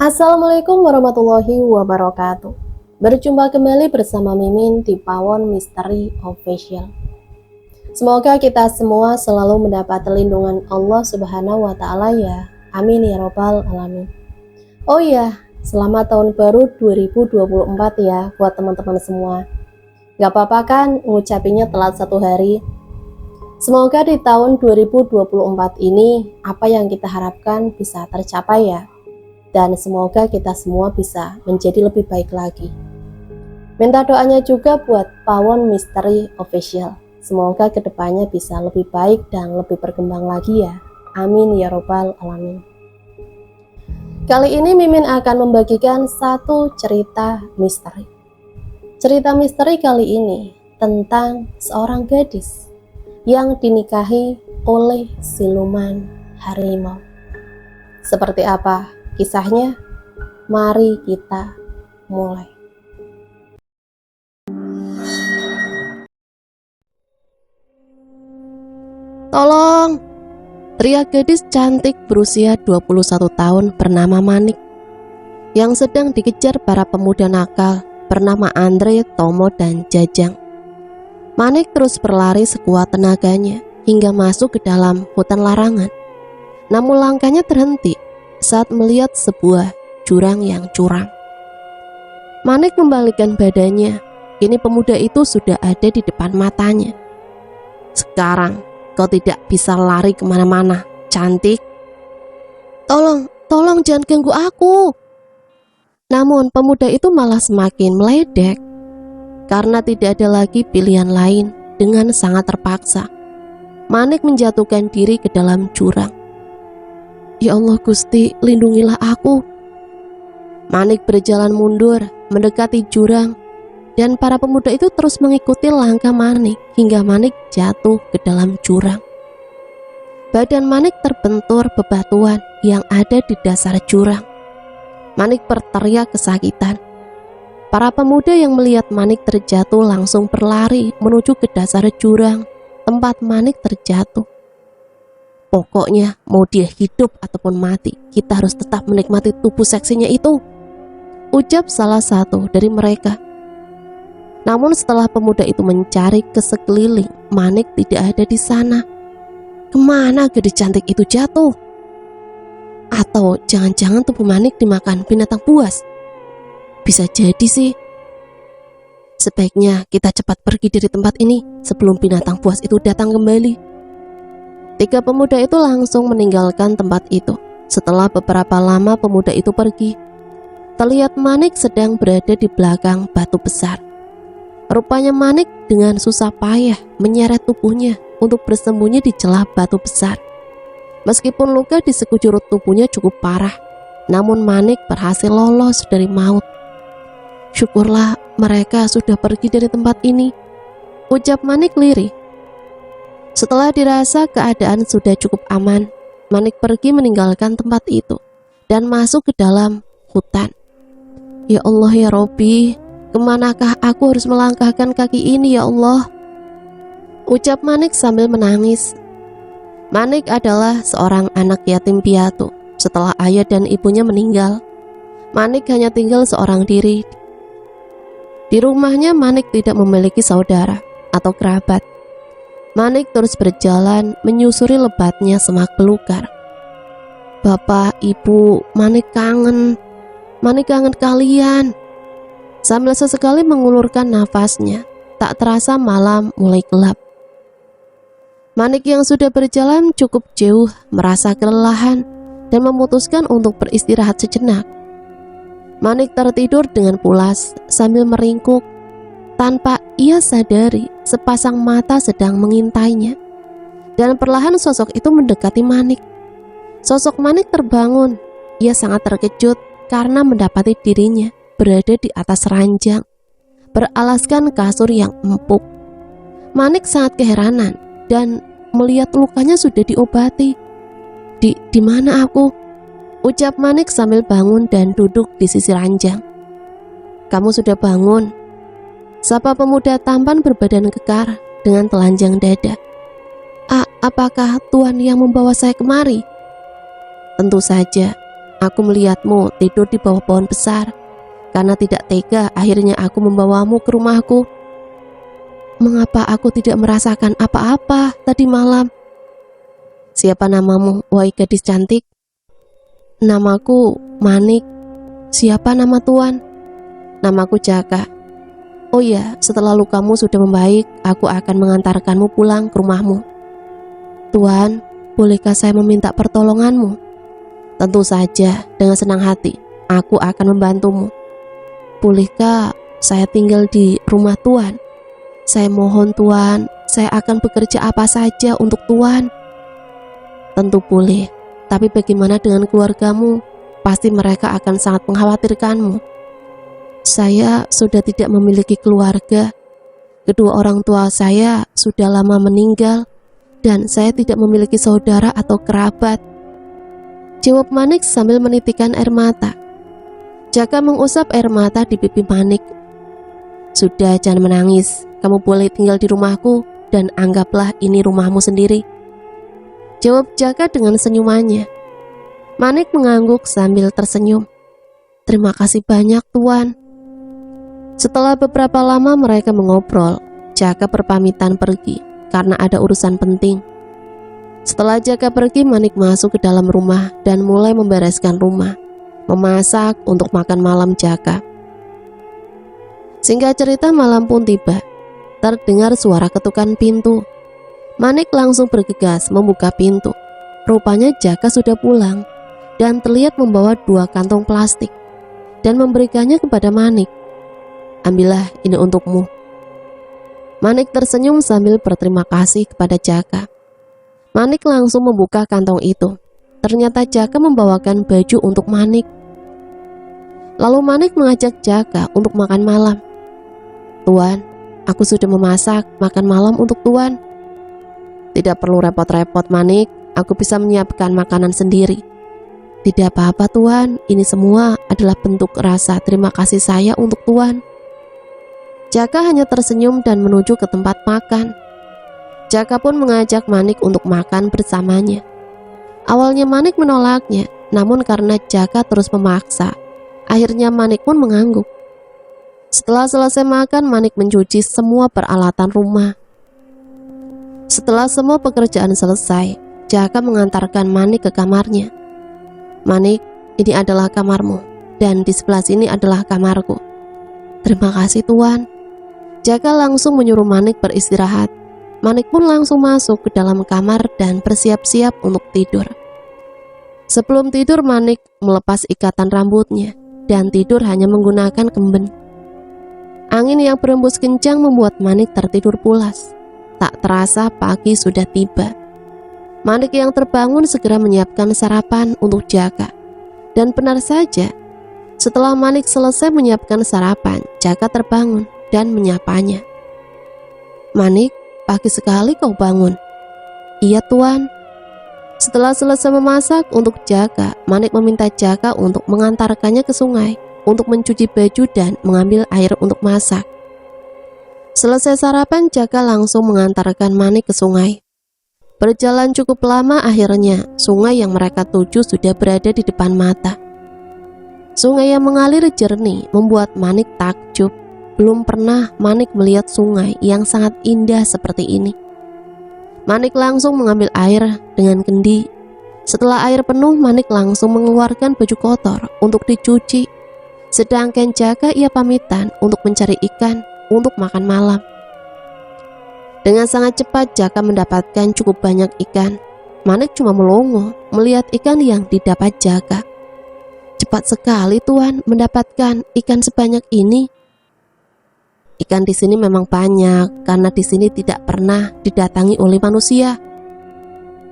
Assalamualaikum warahmatullahi wabarakatuh. Berjumpa kembali bersama Mimin di Pawon Misteri Official. Semoga kita semua selalu mendapat lindungan Allah Subhanahu wa Ta'ala ya. Amin ya Robbal 'Alamin. Oh iya, selamat tahun baru 2024 ya buat teman-teman semua. Gak apa-apa kan ngucapinnya telat satu hari. Semoga di tahun 2024 ini apa yang kita harapkan bisa tercapai ya. Dan semoga kita semua bisa menjadi lebih baik lagi. Minta doanya juga buat Pawon Misteri Official. Semoga kedepannya bisa lebih baik dan lebih berkembang lagi ya. Amin ya Robbal 'Alamin. Kali ini Mimin akan membagikan satu cerita misteri. Cerita misteri kali ini tentang seorang gadis yang dinikahi oleh siluman harimau. Seperti apa kisahnya? Mari kita mulai. Tolong! Teriak gadis cantik berusia 21 tahun bernama Manik yang sedang dikejar para pemuda nakal bernama Andre, Tomo, dan Jajang. Manik terus berlari sekuat tenaganya hingga masuk ke dalam hutan larangan. Namun langkahnya terhenti saat melihat sebuah jurang yang curam. Manik membalikkan badannya. Kini pemuda itu sudah ada di depan matanya. Sekarang kau tidak bisa lari kemana-mana, cantik. Tolong jangan ganggu aku. Namun pemuda itu malah semakin meledek. Karena tidak ada lagi pilihan lain, dengan sangat terpaksa Manik menjatuhkan diri ke dalam jurang. Ya Allah Gusti, lindungilah aku. Manik berjalan mundur mendekati jurang, dan para pemuda itu terus mengikuti langkah Manik hingga Manik jatuh ke dalam jurang. Badan Manik terbentur bebatuan yang ada di dasar jurang. Manik berteriak kesakitan. Para pemuda yang melihat Manik terjatuh langsung berlari menuju ke dasar jurang tempat Manik terjatuh. Pokoknya mau dia hidup ataupun mati, kita harus tetap menikmati tubuh seksinya itu, ucap salah satu dari mereka. Namun setelah pemuda itu mencari ke sekeliling, Manik tidak ada di sana. Kemana gadis cantik itu jatuh? Atau jangan-jangan tubuh Manik dimakan binatang buas? Bisa jadi sih. Sebaiknya kita cepat pergi dari tempat ini sebelum binatang buas itu datang kembali. Tiga pemuda itu langsung meninggalkan tempat itu. Setelah beberapa lama pemuda itu pergi, terlihat Manik sedang berada di belakang batu besar. Rupanya Manik dengan susah payah menyeret tubuhnya untuk bersembunyi di celah batu besar. Meskipun luka di sekujur tubuhnya cukup parah, namun Manik berhasil lolos dari maut. Syukurlah mereka sudah pergi dari tempat ini, ucap Manik lirih. Setelah dirasa keadaan sudah cukup aman, Manik pergi meninggalkan tempat itu dan masuk ke dalam hutan. Ya Allah ya Robbi, kemanakah aku harus melangkahkan kaki ini ya Allah? Ucap Manik sambil menangis. Manik adalah seorang anak yatim piatu. Setelah ayah dan ibunya meninggal, Manik hanya tinggal seorang diri. Di rumahnya Manik tidak memiliki saudara atau kerabat. Manik terus berjalan menyusuri lebatnya semak belukar. Bapak, ibu, Manik kangen kalian. Sambil sesekali mengulurkan nafasnya, tak terasa malam mulai gelap. Manik yang sudah berjalan cukup jauh merasa kelelahan dan memutuskan untuk beristirahat sejenak. Manik tertidur dengan pulas sambil meringkuk. Tanpa ia sadari, sepasang mata sedang mengintainya. Dan perlahan sosok itu mendekati Manik. Sosok Manik terbangun. Ia sangat terkejut karena mendapati dirinya berada di atas ranjang, beralaskan kasur yang empuk. Manik sangat keheranan dan melihat lukanya sudah diobati. Di mana aku? Ucap Manik sambil bangun dan duduk di sisi ranjang. Kamu sudah bangun? Sapa pemuda tampan berbadan kekar dengan telanjang dada. Apakah Tuhan yang membawa saya kemari? Tentu saja, Aku melihatmu tidur di bawah pohon besar. Karena tidak tega, akhirnya aku membawamu ke rumahku. Mengapa aku tidak merasakan apa-apa tadi malam? Siapa namamu, wahai gadis cantik? Namaku Manik. Siapa nama tuan? Namaku Jaka. Oh ya, setelah lukamu sudah membaik, aku akan mengantarkanmu pulang ke rumahmu. Tuan, bolehkah saya meminta pertolonganmu? Tentu saja, dengan senang hati, aku akan membantumu. Bolehkah saya tinggal di rumah tuan? Saya mohon tuan, saya akan bekerja apa saja untuk tuan. Tentu boleh, tapi bagaimana dengan keluargamu? Pasti mereka akan sangat mengkhawatirkanmu. Saya sudah tidak memiliki keluarga. Kedua orang tua saya sudah lama meninggal, dan saya tidak memiliki saudara atau kerabat. Jawab Manik sambil menitikkan air mata. Jaka mengusap air mata di pipi Manik. Sudah, jangan menangis. Kamu boleh tinggal di rumahku, dan anggaplah ini rumahmu sendiri. Jawab Jaka dengan senyumannya. Manik mengangguk sambil tersenyum. Terima kasih banyak, tuan. Setelah beberapa lama mereka mengobrol, Jaka berpamitan pergi karena ada urusan penting. Setelah Jaka pergi, Manik masuk ke dalam rumah dan mulai membereskan rumah, memasak untuk makan malam Jaka. Singkat cerita, malam pun tiba. Terdengar suara ketukan pintu. Manik langsung bergegas membuka pintu. Rupanya Jaka sudah pulang dan terlihat membawa 2 kantong plastik dan memberikannya kepada Manik. Ambillah, ini untukmu. Manik tersenyum sambil berterima kasih kepada Jaka. Manik langsung membuka kantong itu. Ternyata Jaka membawakan baju untuk Manik. Lalu Manik mengajak Jaka untuk makan malam. Tuan, aku sudah memasak makan malam untuk tuan. Tidak perlu repot-repot, Manik. Aku bisa menyiapkan makanan sendiri. Tidak apa-apa, tuan. Ini semua adalah bentuk rasa terima kasih saya untuk tuan. Jaka hanya tersenyum dan menuju ke tempat makan. Jaka pun mengajak Manik untuk makan bersamanya. Awalnya Manik menolaknya, namun karena Jaka terus memaksa, akhirnya Manik pun mengangguk. Setelah selesai makan, Manik mencuci semua peralatan rumah. Setelah semua pekerjaan selesai, Jaka mengantarkan Manik ke kamarnya. Manik, ini adalah kamarmu, dan di sebelah sini adalah kamarku. Terima kasih, tuan. Jaka langsung menyuruh Manik beristirahat. Manik pun langsung masuk ke dalam kamar dan bersiap-siap untuk tidur. Sebelum tidur, Manik melepas ikatan rambutnya dan tidur hanya menggunakan kemben. Angin yang berembus kencang membuat Manik tertidur pulas. Tak terasa pagi sudah tiba. Manik yang terbangun segera menyiapkan sarapan untuk Jaka. Dan benar saja, setelah Manik selesai menyiapkan sarapan, Jaka terbangun dan menyapanya. Manik, pagi sekali kau bangun. Iya, tuan. Setelah selesai memasak untuk Jaka, Manik meminta Jaka untuk mengantarkannya ke sungai untuk mencuci baju dan mengambil air untuk masak. Selesai sarapan, Jaka langsung mengantarkan Manik ke sungai. Berjalan cukup lama, akhirnya sungai yang mereka tuju sudah berada di depan mata. Sungai yang mengalir jernih membuat Manik takjub. Belum pernah Manik melihat sungai yang sangat indah seperti ini. Manik langsung mengambil air dengan kendi. Setelah air penuh, Manik langsung mengeluarkan baju kotor untuk dicuci. Sedangkan Jaka ia pamitan untuk mencari ikan untuk makan malam. Dengan sangat cepat Jaka mendapatkan cukup banyak ikan. Manik cuma melongo melihat ikan yang didapat Jaka. Cepat sekali, tuan, mendapatkan ikan sebanyak ini. Ikan di sini memang banyak karena di sini tidak pernah didatangi oleh manusia.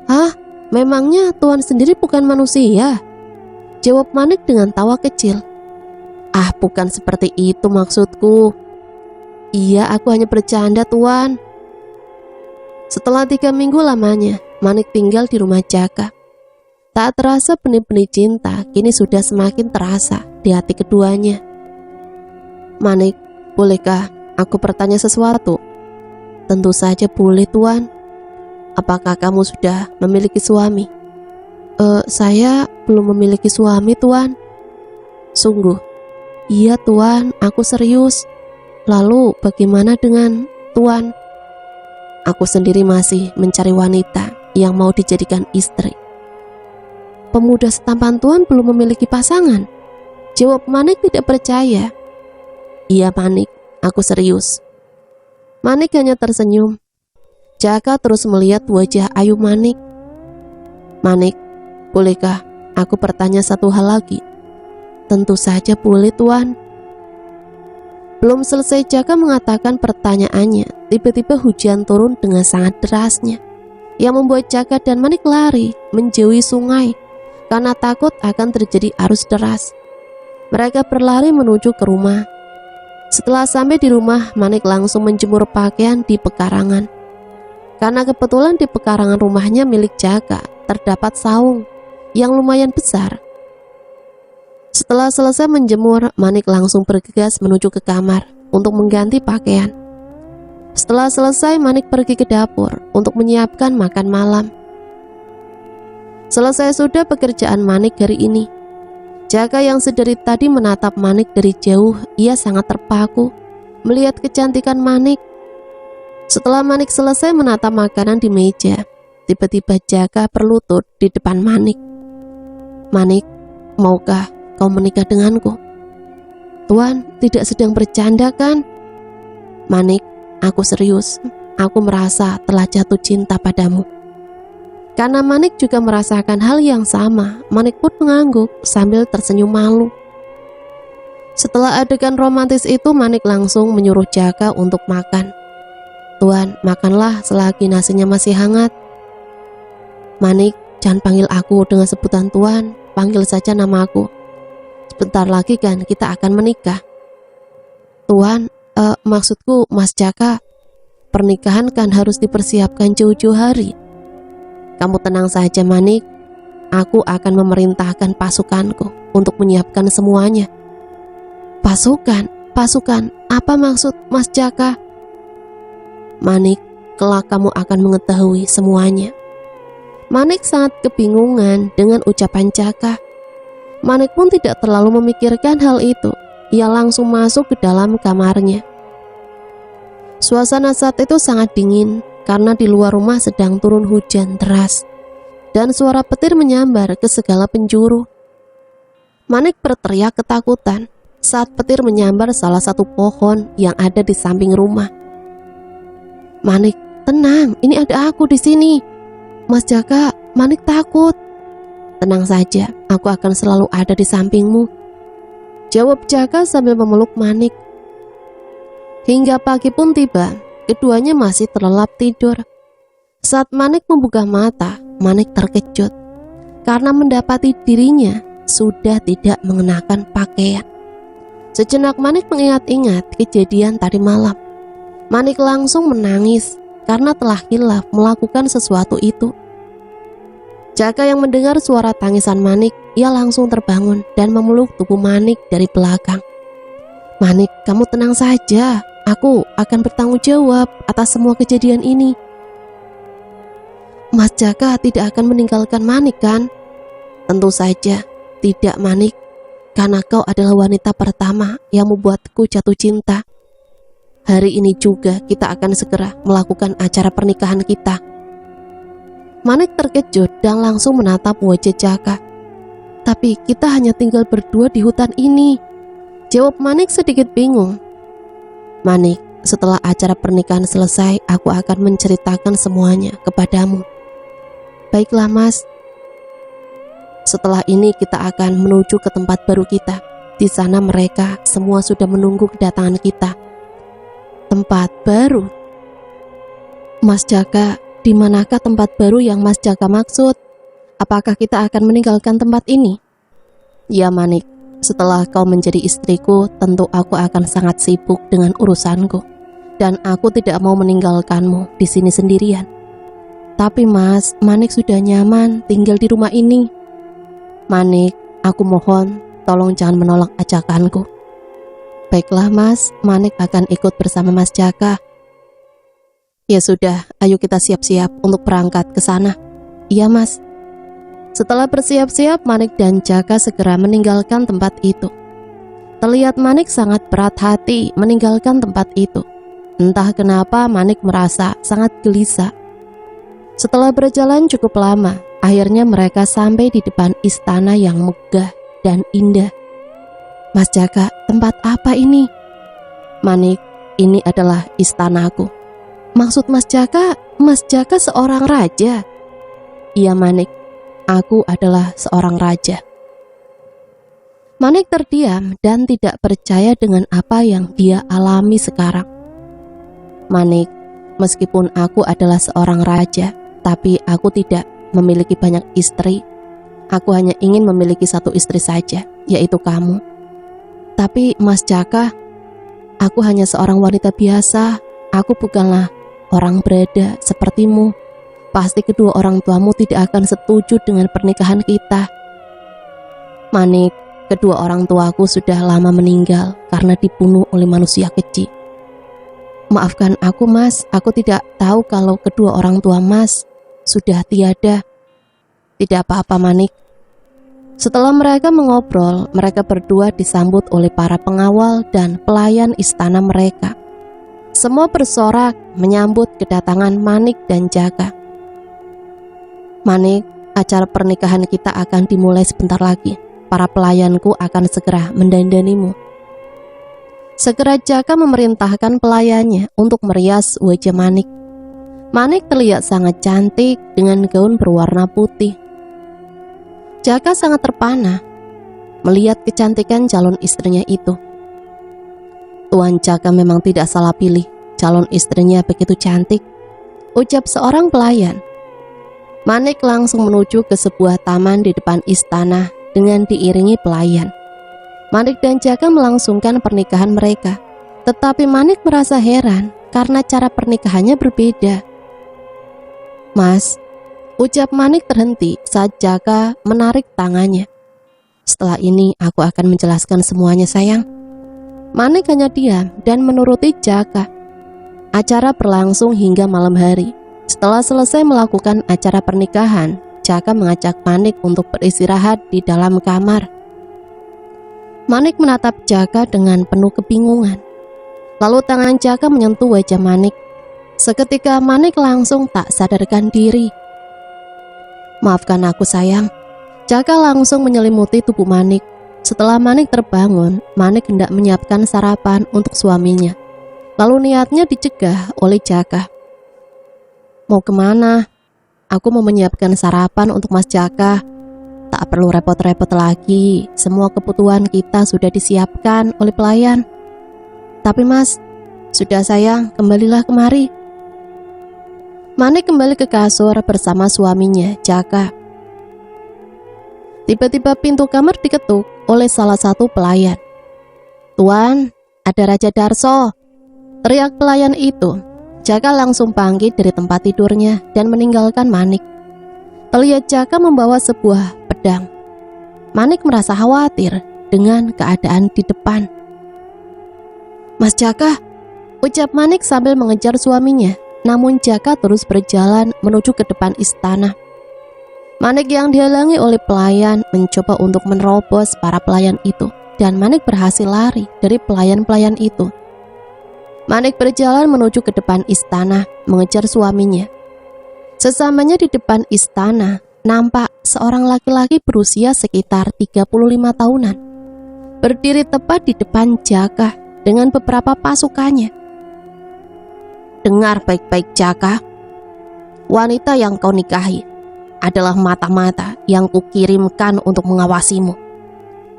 Hah? Memangnya tuan sendiri bukan manusia? Jawab Manik dengan tawa kecil. Ah, bukan seperti itu maksudku. Iya, aku hanya bercanda, tuan. Setelah 3 minggu lamanya, Manik tinggal di rumah Jaka. Tak terasa benih-benih cinta kini sudah semakin terasa di hati keduanya. Manik, bolehkah aku bertanya sesuatu? Tentu saja boleh, tuan. Apakah kamu sudah memiliki suami? Saya belum memiliki suami, Tuan. Sungguh? Iya, Tuan, aku serius. Lalu bagaimana dengan Tuan? Aku sendiri masih mencari wanita yang mau dijadikan istri. Pemuda setampan Tuan belum memiliki pasangan? Jawab Manik tidak percaya. Iya, Manik, aku serius. Manik hanya tersenyum. Jaka terus melihat wajah ayu Manik. Manik, bolehkah aku bertanya satu hal lagi? Tentu saja boleh, Tuan. Belum selesai Jaka mengatakan pertanyaannya, tiba-tiba hujan turun dengan sangat derasnya, yang membuat Jaka dan Manik lari menjauhi sungai karena takut akan terjadi arus deras. Mereka berlari menuju ke rumah. Setelah sampai di rumah, Manik langsung menjemur pakaian di pekarangan. Karena kebetulan di pekarangan rumahnya milik Jaka terdapat saung yang lumayan besar. Setelah selesai menjemur, Manik langsung bergegas menuju ke kamar untuk mengganti pakaian. Setelah selesai, Manik pergi ke dapur untuk menyiapkan makan malam. Selesai sudah pekerjaan Manik hari ini. Jaka yang sedari tadi menatap Manik dari jauh, ia sangat terpaku melihat kecantikan Manik. Setelah Manik selesai menatap makanan di meja, tiba-tiba Jaka berlutut di depan Manik. Manik, maukah kau menikah denganku? Tuan tidak sedang bercanda kan? Manik, aku serius. Aku merasa telah jatuh cinta padamu. Karena Manik juga merasakan hal yang sama, Manik pun mengangguk sambil tersenyum malu. Setelah adegan romantis itu, Manik langsung menyuruh Jaka untuk makan. Tuan, makanlah selagi nasinya masih hangat. Manik, jangan panggil aku dengan sebutan Tuan, panggil saja nama aku. Sebentar lagi kan kita akan menikah. Tuan, maksudku Mas Jaka, pernikahan kan harus dipersiapkan jauh-jauh hari. Kamu tenang saja, Manik. Aku akan memerintahkan pasukanku untuk menyiapkan semuanya. Pasukan? Pasukan? Apa maksud Mas Jaka? Manik, kelak kamu akan mengetahui semuanya. Manik sangat kebingungan dengan ucapan Jaka. Manik pun tidak terlalu memikirkan hal itu. Ia langsung masuk ke dalam kamarnya. Suasana saat itu sangat dingin karena di luar rumah sedang turun hujan deras dan suara petir menyambar ke segala penjuru. Manik berteriak ketakutan saat petir menyambar salah satu pohon yang ada di samping rumah. Manik, tenang, ini ada aku di sini. Mas Jaka, Manik takut. Tenang saja, aku akan selalu ada di sampingmu, jawab Jaka sambil memeluk Manik. Hingga pagi pun tiba, keduanya masih terlelap tidur. Saat Manik membuka mata, Manik terkejut karena mendapati dirinya sudah tidak mengenakan pakaian. Sejenak Manik mengingat-ingat kejadian tadi malam. Manik langsung menangis karena telah hilaf melakukan sesuatu itu. Jaka yang mendengar suara tangisan Manik, ia langsung terbangun dan memeluk tubuh Manik dari belakang. Manik, kamu tenang saja. Aku akan bertanggung jawab atas semua kejadian ini. Mas Jaka tidak akan meninggalkan Manik kan? Tentu saja tidak, Manik. Karena kau adalah wanita pertama yang membuatku jatuh cinta. Hari ini juga kita akan segera melakukan acara pernikahan kita. Manik terkejut dan langsung menatap wajah Jaka. Tapi kita hanya tinggal berdua di hutan ini, jawab Manik sedikit bingung. Manik, setelah acara pernikahan selesai, aku akan menceritakan semuanya kepadamu. Baiklah, Mas. Setelah ini kita akan menuju ke tempat baru kita. Di sana mereka semua sudah menunggu kedatangan kita. Tempat baru? Mas Jaka, di manakah tempat baru yang Mas Jaka maksud? Apakah kita akan meninggalkan tempat ini? Ya, Manik. Setelah kau menjadi istriku, tentu aku akan sangat sibuk dengan urusanku. Dan aku tidak mau meninggalkanmu di sini sendirian. Tapi Mas, Manik sudah nyaman tinggal di rumah ini. Manik, aku mohon, tolong jangan menolak ajakanku. Baiklah Mas, Manik akan ikut bersama Mas Jaka. Ya sudah, ayo kita siap-siap untuk berangkat ke sana. Iya Mas. Setelah bersiap-siap, Manik dan Jaka segera meninggalkan tempat itu. Terlihat Manik sangat berat hati meninggalkan tempat itu. Entah kenapa Manik merasa sangat gelisah. Setelah berjalan cukup lama, akhirnya mereka sampai di depan istana yang megah dan indah. "Mas Jaka, tempat apa ini?" "Manik, ini adalah istanaku." "Maksud Mas Jaka seorang raja?" "Iya Manik, aku adalah seorang raja." Manik terdiam dan tidak percaya dengan apa yang dia alami sekarang. "Manik, meskipun aku adalah seorang raja, tapi aku tidak memiliki banyak istri. Aku hanya ingin memiliki satu istri saja, yaitu kamu." "Tapi Mas Jaka, aku hanya seorang wanita biasa. Aku bukanlah orang berada sepertimu. Pasti kedua orang tuamu tidak akan setuju dengan pernikahan kita." "Manik, kedua orang tuaku sudah lama meninggal karena dibunuh oleh manusia keji." "Maafkan aku Mas, aku tidak tahu kalau kedua orang tua Mas sudah tiada." "Tidak apa-apa Manik." Setelah mereka mengobrol, mereka berdua disambut oleh para pengawal dan pelayan istana mereka. Semua bersorak menyambut kedatangan Manik dan Jaka. "Manik, acara pernikahan kita akan dimulai sebentar lagi. Para pelayanku akan segera mendandanimu." Segera Jaka memerintahkan pelayannya untuk merias wajah Manik. Manik terlihat sangat cantik dengan gaun berwarna putih. Jaka sangat terpana melihat kecantikan calon istrinya itu. "Tuan Jaka memang tidak salah pilih, calon istrinya begitu cantik," ucap seorang pelayan. Manik langsung menuju ke sebuah taman di depan istana dengan diiringi pelayan. Manik dan Jaka melangsungkan pernikahan mereka, tetapi Manik merasa heran karena cara pernikahannya berbeda. "Mas," ucap Manik terhenti saat Jaka menarik tangannya. "Setelah ini aku akan menjelaskan semuanya sayang." Manik hanya diam dan menuruti Jaka. Acara berlangsung hingga malam hari. Setelah selesai melakukan acara pernikahan, Jaka mengajak Manik untuk beristirahat di dalam kamar. Manik menatap Jaka dengan penuh kebingungan. Lalu tangan Jaka menyentuh wajah Manik. Seketika Manik langsung tak sadarkan diri. "Maafkan aku sayang." Jaka langsung menyelimuti tubuh Manik. Setelah Manik terbangun, Manik hendak menyiapkan sarapan untuk suaminya. Lalu niatnya dicegah oleh Jaka. "Mau kemana? Aku mau menyiapkan sarapan untuk Mas Jaka. Tak perlu repot-repot lagi, semua kebutuhan kita sudah disiapkan oleh pelayan." "Tapi Mas..." "Sudah sayang, kembalilah kemari." Manik kembali ke kasur bersama suaminya, Jaka. Tiba-tiba pintu kamar diketuk oleh salah satu pelayan. "Tuan, ada Raja Darso," teriak pelayan itu. Jaka langsung bangkit dari tempat tidurnya dan meninggalkan Manik. Terlihat Jaka membawa sebuah pedang. Manik merasa khawatir dengan keadaan di depan. "Mas Jaka," ucap Manik sambil mengejar suaminya. Namun Jaka terus berjalan menuju ke depan istana. Manik yang dihalangi oleh pelayan mencoba untuk menerobos para pelayan itu, dan Manik berhasil lari dari pelayan-pelayan itu. Manik berjalan menuju ke depan istana mengejar suaminya. Sesamanya di depan istana, nampak seorang laki-laki berusia sekitar 35 tahunan, berdiri tepat di depan Jaka dengan beberapa pasukannya. "Dengar baik-baik Jaka, wanita yang kau nikahi adalah mata-mata yang kukirimkan untuk mengawasimu."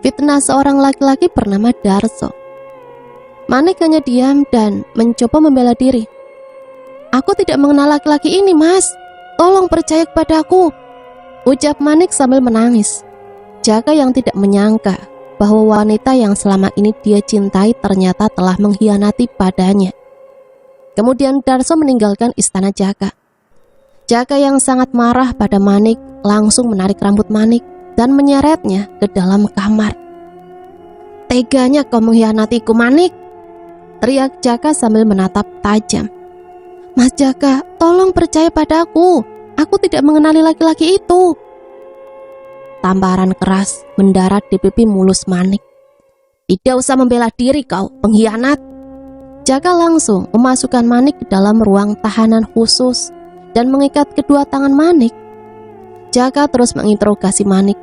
Fitnah seorang laki-laki bernama Darso. Manik hanya diam dan mencoba membela diri. "Aku tidak mengenal laki-laki ini Mas, tolong percaya kepadaku," ucap Manik sambil menangis. Jaka yang tidak menyangka bahwa wanita yang selama ini dia cintai ternyata telah mengkhianati padanya. Kemudian Darso meninggalkan istana Jaka. Jaka yang sangat marah pada Manik langsung menarik rambut Manik dan menyeretnya ke dalam kamar. "Teganya kau mengkhianatiku Manik," teriak Jaka sambil menatap tajam. "Mas Jaka, tolong percaya padaku. Aku tidak mengenali laki-laki itu." tamparan keras mendarat di pipi mulus Manik. "Tidak usah membela diri kau, pengkhianat." Jaka langsung memasukkan Manik ke dalam ruang tahanan khusus dan mengikat kedua tangan Manik. Jaka terus menginterogasi Manik.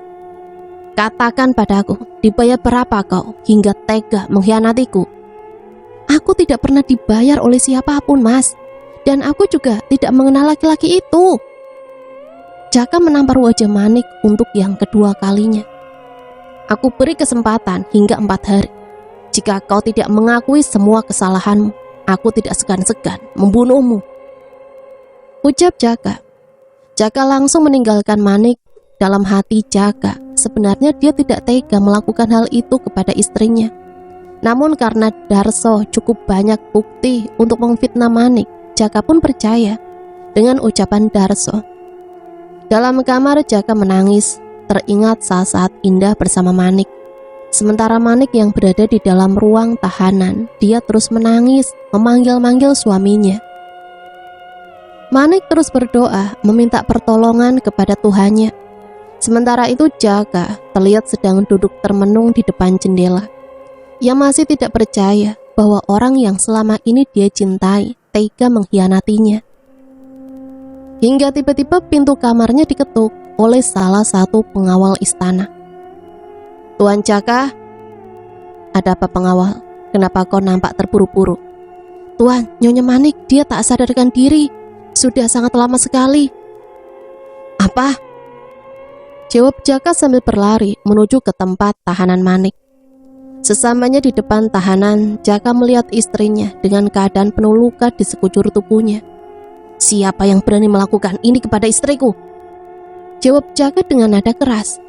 "Katakan padaku, dibayar berapa kau hingga tega mengkhianatiku?" "Aku tidak pernah dibayar oleh siapapun, Mas. Dan aku juga tidak mengenal laki-laki itu." Jaka menampar wajah Manik untuk yang kedua kalinya. "Aku beri kesempatan hingga 4 hari. Jika kau tidak mengakui semua kesalahanmu, aku tidak segan-segan membunuhmu," ucap Jaka. Jaka langsung meninggalkan Manik. Dalam hati Jaka, sebenarnya dia tidak tega melakukan hal itu kepada istrinya. Namun karena Darso cukup banyak bukti untuk memfitnah Manik, Jaka pun percaya dengan ucapan Darso. Dalam kamar Jaka menangis, teringat saat-saat indah bersama Manik. Sementara Manik yang berada di dalam ruang tahanan, dia terus menangis, memanggil-manggil suaminya. Manik terus berdoa, meminta pertolongan kepada Tuhannya. Sementara itu Jaka terlihat sedang duduk termenung di depan jendela. Ia masih tidak percaya bahwa orang yang selama ini dia cintai tega mengkhianatinya. Hingga tiba-tiba pintu kamarnya diketuk oleh salah satu pengawal istana. "Tuan Jaka." "Ada apa pengawal? Kenapa kau nampak terburu-buru?" "Tuan, Nyonya Manik, dia tak sadarkan diri. Sudah sangat lama sekali." "Apa?" jawab Jaka sambil berlari menuju ke tempat tahanan Manik. Sesamanya di depan tahanan, Jaka melihat istrinya dengan keadaan penuh luka di sekujur tubuhnya. "Siapa yang berani melakukan ini kepada istriku?" jawab Jaka dengan nada keras.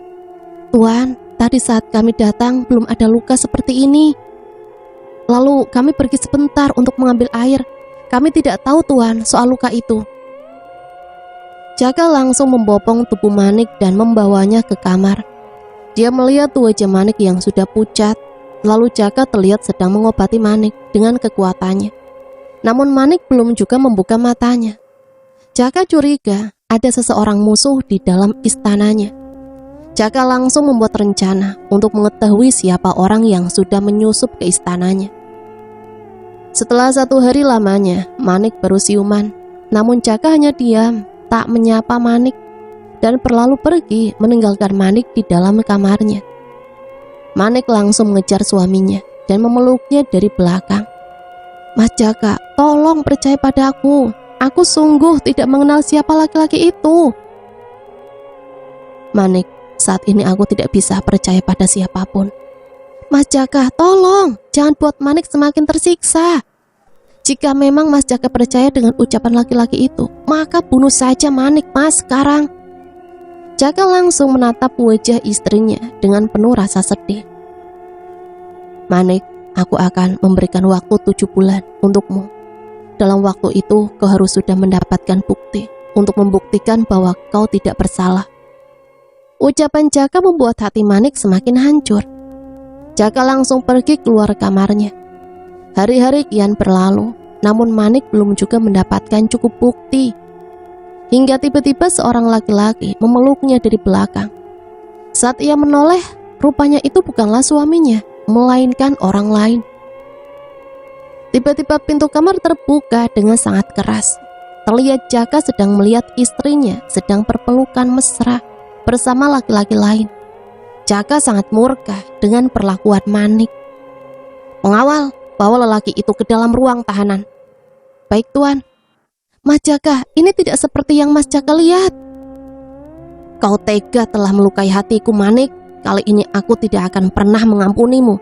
"Tuan, tadi saat kami datang belum ada luka seperti ini. Lalu kami pergi sebentar untuk mengambil air. Kami tidak tahu Tuan soal luka itu." Jaka langsung membopong tubuh Manik dan membawanya ke kamar. Dia melihat wajah Manik yang sudah pucat. Lalu Jaka terlihat sedang mengobati Manik dengan kekuatannya. Namun Manik belum juga membuka matanya. Jaka curiga ada seseorang musuh di dalam istananya. Jaka langsung membuat rencana untuk mengetahui siapa orang yang sudah menyusup ke istananya. Setelah 1 hari lamanya, Manik baru siuman. Namun Jaka hanya diam, tak menyapa Manik, dan berlalu pergi meninggalkan Manik di dalam kamarnya. Manik langsung mengejar suaminya dan memeluknya dari belakang. "Mas Jaka, tolong percaya padaku. Aku sungguh tidak mengenal siapa laki-laki itu." "Manik, saat ini aku tidak bisa percaya pada siapapun." "Mas Jaka, tolong, jangan buat Manik semakin tersiksa. Jika memang Mas Jaka percaya dengan ucapan laki-laki itu, maka bunuh saja Manik, Mas, sekarang." Jaka langsung menatap wajah istrinya dengan penuh rasa sedih. "Manik, aku akan memberikan waktu 7 bulan untukmu. Dalam waktu itu kau harus sudah mendapatkan bukti untuk membuktikan bahwa kau tidak bersalah." Ucapan Jaka membuat hati Manik semakin hancur. Jaka langsung pergi keluar kamarnya. Hari-hari kian berlalu, namun Manik belum juga mendapatkan cukup bukti. Hingga tiba-tiba seorang laki-laki memeluknya dari belakang. Saat ia menoleh, rupanya itu bukanlah suaminya, melainkan orang lain. Tiba-tiba pintu kamar terbuka dengan sangat keras. Terlihat Jaka sedang melihat istrinya sedang berpelukan mesra bersama laki-laki lain. Jaka sangat murka dengan perlakuan Manik. "Pengawal, bawa lelaki itu ke dalam ruang tahanan." "Baik Tuan." "Mas Jaka, ini tidak seperti yang Mas Jaka lihat." "Kau tega telah melukai hatiku Manik. Kali ini aku tidak akan pernah mengampunimu."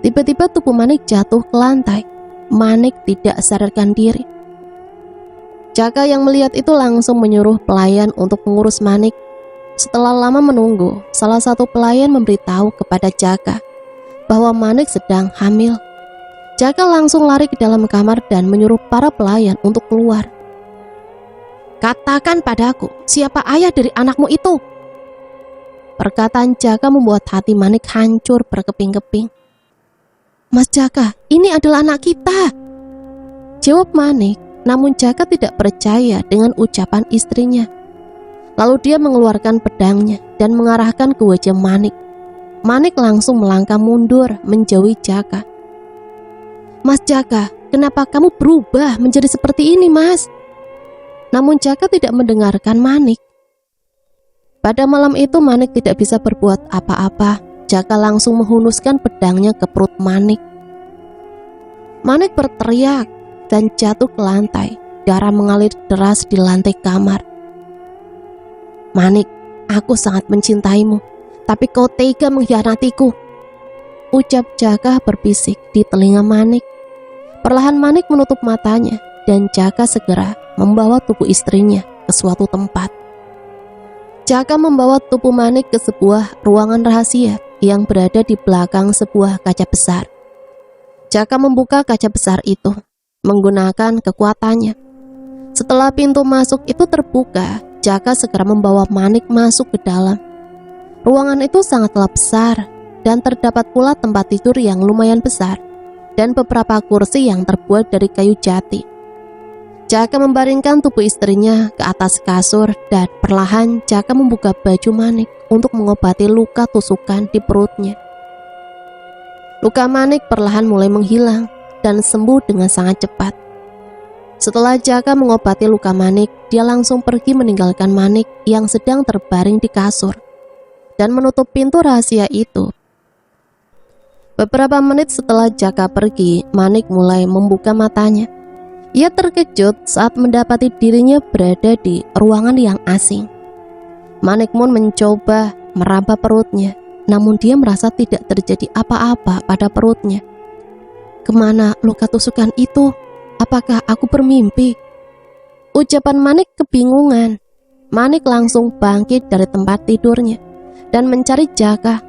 Tiba-tiba tubuh Manik jatuh ke lantai. Manik tidak sadarkan diri. Jaka yang melihat itu langsung menyuruh pelayan untuk mengurus Manik. Setelah lama menunggu, salah satu pelayan memberitahu kepada Jaka bahwa Manik sedang hamil. Jaka langsung lari ke dalam kamar dan menyuruh para pelayan untuk keluar. "Katakan padaku, siapa ayah dari anakmu itu?" Perkataan Jaka membuat hati Manik hancur berkeping-keping. "Mas Jaka, ini adalah anak kita," jawab Manik. Namun Jaka tidak percaya dengan ucapan istrinya. Lalu dia mengeluarkan pedangnya dan mengarahkan ke wajah Manik. Manik langsung melangkah mundur menjauhi Jaka. "Mas Jaka, kenapa kamu berubah menjadi seperti ini, Mas?" Namun Jaka tidak mendengarkan Manik. Pada malam itu Manik tidak bisa berbuat apa-apa. Jaka langsung menghunuskan pedangnya ke perut Manik. Manik berteriak dan jatuh ke lantai. Darah mengalir deras di lantai kamar. "Manik, aku sangat mencintaimu, tapi kau tega mengkhianatiku," ucap Jaka berbisik di telinga Manik. Perlahan Manik menutup matanya dan Jaka segera membawa tubuh istrinya ke suatu tempat. Jaka membawa tubuh Manik ke sebuah ruangan rahasia yang berada di belakang sebuah kaca besar. Jaka membuka kaca besar itu menggunakan kekuatannya. Setelah pintu masuk itu terbuka, Jaka segera membawa Manik masuk ke dalam. Ruangan itu sangatlah besar dan terdapat pula tempat tidur yang lumayan besar dan beberapa kursi yang terbuat dari kayu jati. Jaka membaringkan tubuh istrinya ke atas kasur dan perlahan Jaka membuka baju Manik untuk mengobati luka tusukan di perutnya. Luka Manik perlahan mulai menghilang dan sembuh dengan sangat cepat. Setelah Jaka mengobati luka Manik, dia langsung pergi meninggalkan Manik yang sedang terbaring di kasur dan menutup pintu rahasia itu. Beberapa menit setelah Jaka pergi, Manik mulai membuka matanya. Ia terkejut saat mendapati dirinya berada di ruangan yang asing. Manik pun mencoba meraba perutnya, namun dia merasa tidak terjadi apa-apa pada perutnya. Kemana luka tusukan itu? Apakah aku bermimpi? Ucapan Manik kebingungan. Manik langsung bangkit dari tempat tidurnya dan mencari Jaka.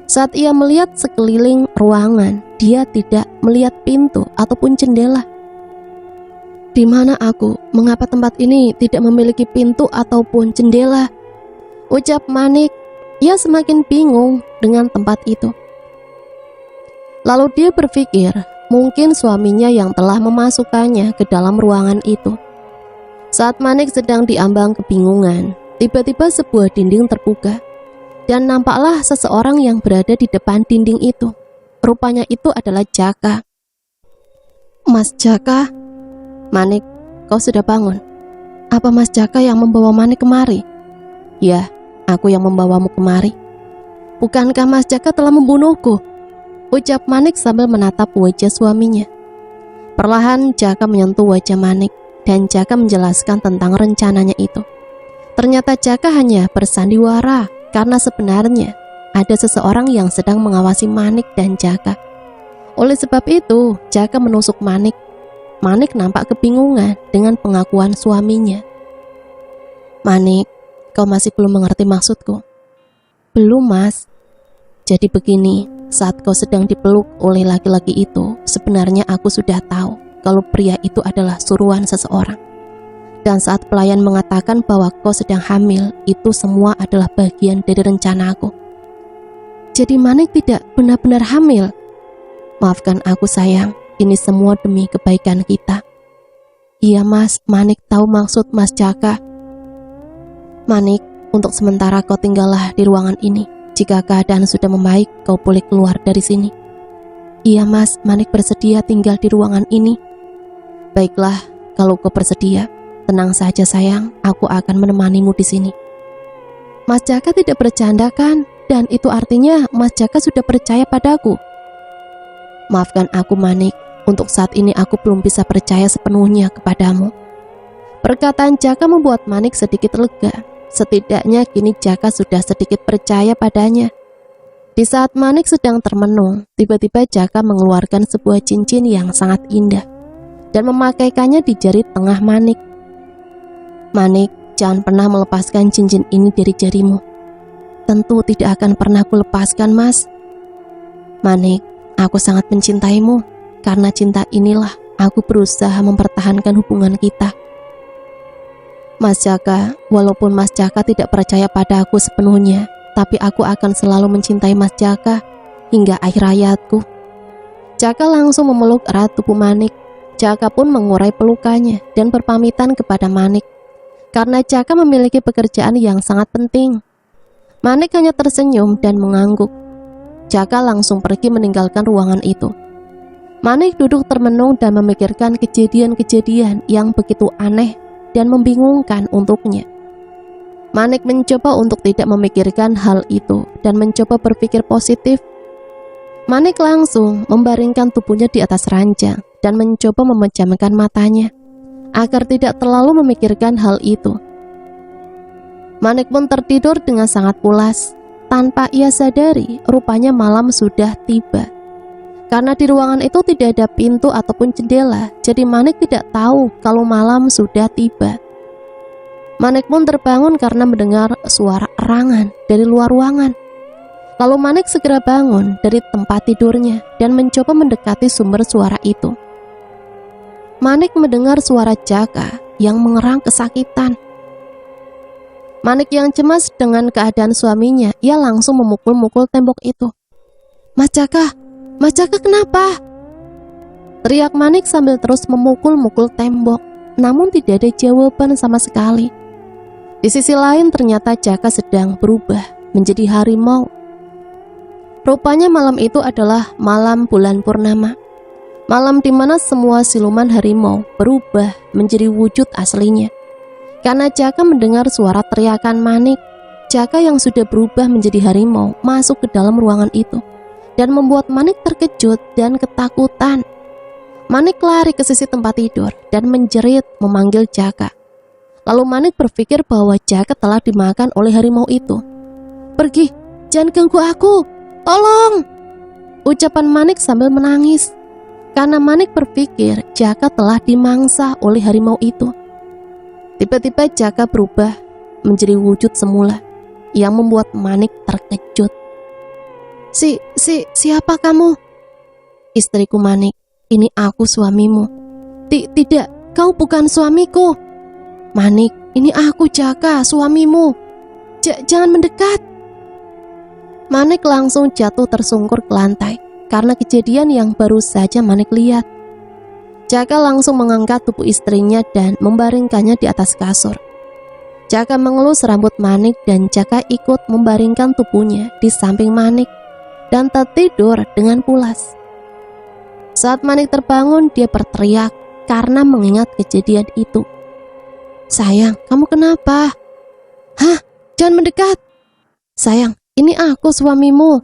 Saat ia melihat sekeliling ruangan, dia tidak melihat pintu ataupun jendela. Di mana aku? Mengapa tempat ini tidak memiliki pintu ataupun jendela? Ucap Manik. Ia semakin bingung dengan tempat itu. Lalu dia berpikir, mungkin suaminya yang telah memasukkannya ke dalam ruangan itu. Saat Manik sedang diambang kebingungan, tiba-tiba sebuah dinding terbuka dan nampaklah seseorang yang berada di depan dinding itu. Rupanya itu adalah Jaka. "Mas Jaka?" "Manik, kau sudah bangun? Apa Mas Jaka yang membawa Manik kemari?" "Ya, aku yang membawamu kemari." "Bukankah Mas Jaka telah membunuhku?" ucap Manik sambil menatap wajah suaminya. Perlahan Jaka menyentuh wajah Manik dan Jaka menjelaskan tentang rencananya itu. Ternyata Jaka hanya bersandiwara karena sebenarnya ada seseorang yang sedang mengawasi Manik dan Jaka. Oleh sebab itu, Jaka menusuk Manik. Manik nampak kebingungan dengan pengakuan suaminya. "Manik, kau masih belum mengerti maksudku?" "Belum, Mas." "Jadi begini, saat kau sedang dipeluk oleh laki-laki itu, sebenarnya aku sudah tahu kalau pria itu adalah suruhan seseorang. Dan saat pelayan mengatakan bahwa kau sedang hamil, itu semua adalah bagian dari rencanaku." "Jadi Manik tidak benar-benar hamil?" "Maafkan aku sayang, ini semua demi kebaikan kita." "Iya Mas, Manik tahu maksud Mas Jaka." "Manik, untuk sementara kau tinggallah di ruangan ini. Jika keadaan sudah membaik, kau boleh keluar dari sini." "Iya Mas, Manik bersedia tinggal di ruangan ini." "Baiklah, kalau kau bersedia, tenang saja sayang, aku akan menemanimu di sini." Mas Jaka tidak bercanda kan? Dan itu artinya Mas Jaka sudah percaya padaku. "Maafkan aku Manik, untuk saat ini aku belum bisa percaya sepenuhnya kepadamu." Perkataan Jaka membuat Manik sedikit lega. Setidaknya kini Jaka sudah sedikit percaya padanya. Di saat Manik sedang termenung, tiba-tiba Jaka mengeluarkan sebuah cincin yang sangat indah dan memakaikannya di jari tengah Manik. "Manik, jangan pernah melepaskan cincin ini dari jarimu." "Tentu tidak akan pernah aku lepaskan, Mas." "Manik, aku sangat mencintaimu. Karena cinta inilah aku berusaha mempertahankan hubungan kita." "Mas Jaka, walaupun Mas Jaka tidak percaya pada aku sepenuhnya, tapi aku akan selalu mencintai Mas Jaka hingga akhir hayatku." Jaka langsung memeluk erat tubuh Manik. Jaka pun mengurai pelukannya dan berpamitan kepada Manik. karena Jaka memiliki pekerjaan yang sangat penting. Manik hanya tersenyum dan mengangguk. Jaka langsung pergi meninggalkan ruangan itu. Manik duduk termenung dan memikirkan kejadian-kejadian yang begitu aneh dan membingungkan untuknya. Manik mencoba untuk tidak memikirkan hal itu dan mencoba berpikir positif. Manik langsung membaringkan tubuhnya di atas ranjang dan mencoba memejamkan matanya agar tidak terlalu memikirkan hal itu. Manik pun tertidur dengan sangat pulas. Tanpa ia sadari, rupanya malam sudah tiba. Karena di ruangan itu tidak ada pintu ataupun jendela, jadi Manik tidak tahu kalau malam sudah tiba. Manik pun terbangun karena mendengar suara erangan dari luar ruangan. Lalu Manik segera bangun dari tempat tidurnya dan mencoba mendekati sumber suara itu. Manik mendengar suara Jaka yang mengerang kesakitan. Manik yang cemas dengan keadaan suaminya, ia langsung memukul-mukul tembok itu. Mas Jaka kenapa? Teriak Manik sambil terus memukul-mukul tembok, namun tidak ada jawaban sama sekali. Di sisi lain ternyata Jaka sedang berubah menjadi harimau. Rupanya malam itu adalah malam bulan purnama. Malam di mana semua siluman harimau berubah menjadi wujud aslinya. Karena Jaka mendengar suara teriakan Manik, Jaka yang sudah berubah menjadi harimau masuk ke dalam ruangan itu dan membuat Manik terkejut dan ketakutan. Manik lari ke sisi tempat tidur dan menjerit memanggil Jaka. Lalu Manik berpikir bahwa Jaka telah dimakan oleh harimau itu. Pergi, jangan ganggu aku, tolong! Ucapan Manik sambil menangis. Karena Manik berpikir Jaka telah dimangsa oleh harimau itu. Tiba-tiba Jaka berubah menjadi wujud semula yang membuat Manik terkejut. Siapa kamu? Istriku Manik, ini aku suamimu. Tidak, kau bukan suamiku. Manik, ini aku Jaka, suamimu. Jangan mendekat. Manik langsung jatuh tersungkur ke lantai karena kejadian yang baru saja Manik lihat. Jaka langsung mengangkat tubuh istrinya dan membaringkannya di atas kasur. Jaka mengelus rambut Manik dan Jaka ikut membaringkan tubuhnya di samping Manik dan tertidur dengan pulas. Saat Manik terbangun, dia berteriak karena mengingat kejadian itu. Sayang, kamu kenapa? Hah? Jangan mendekat. Sayang, ini aku suamimu.